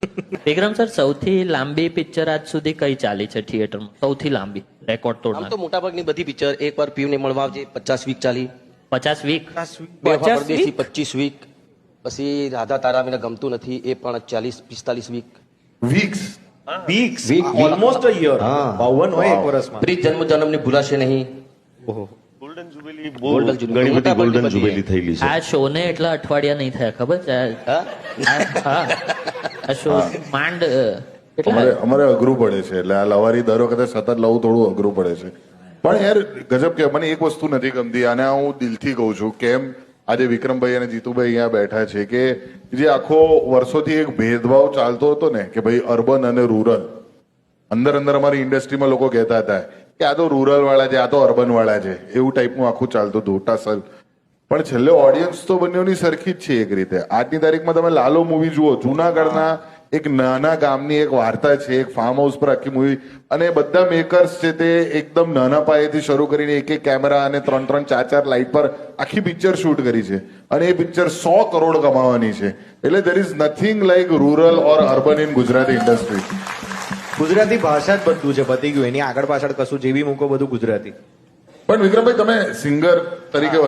વિક્રમ sir, સૌથી લાંબી picture આજ સુધી કઈ ચાલી છે થિયેટરમાં? સૌથી લાંબી રેકોર્ડ આમ તોડનાર? તો મોટાભાગની બધી પિક્ચર એકવાર પીવને મળવા આવજે 50 વીક ચાલી, 50 વીક? બે 50 પરદેશી 25 વીક, પછી રાધા તારા મને ગમતું નથી એ પણ 40-45 week. Weeks weeks Week. Almost a year હા. 52 હોય એક વર્ષમાં. પ્રીત જન્મ જન્મની ભૂલાશે નહીં. ઓહો. Golden jubilee Golden Jubilee. ઘણી બધી મોટાભાગની ગોલ્ડન બધી. જુબેલી થયેલી છે. આ શો ને એટલા અઠવાડિયા નહીં થયા, ખબર છે? હા? હા, આ શો માંડ અમારે અમારે અઘરું પડે છે, એટલે આ લવારી દર વખતે સતત લવું થોડું અઘરું પડે છે. પણ યાર ગજબ કે મને એક વસ્તુ નથી ગમતી, અને આ હું દિલથી કહું છું, કેમ આજે વિક્રમભાઈ અને જીતુભાઈ અહીંયા બેઠા છે કે જે આખો વર્ષોથી એક ભેદભાવ ચાલતો હતો ને કે ભાઈ અર્બન અને રૂરલ, અંદર અંદર અમારી ઇન્ડસ્ટ્રીમાં લોકો કહેતા હતા કે આ તો રૂરલ વાળા છે, આ તો અર્બન વાળા છે, એવું ટાઈપનું આખું ચાલતું હતું ટાસલ. પણ છેલ્લે ઓડિયન્સ તો બંનેની સરખી જ છે એક રીતે. આજની તારીખમાં તમે લાલો મૂવી જુઓ, જુનાગઢના એક નાના ગામની એક વાર્તા છે, એક ફાર્મ હાઉસ પર આખી મૂવી, અને બધા મેકર્સ છે તે એકદમ નાના પાયેથી શરૂ કરીને એક એક કેમેરા અને 3-3, 4-4 લાઇટ પર આખી પિક્ચર શૂટ કરી છે, અને એ પિક્ચર 100 કરોડ કમાવાની છે. એટલે there is nothing like rural or urban in Gujarati industry. Gujarati ભાષા જ બધું છે, પતી ગયું. એની આગળ પાછળ કશું જેવી મૂકો બધું ગુજરાતી. પણ વિક્રમભાઈ, તમે સિંગર તરીકે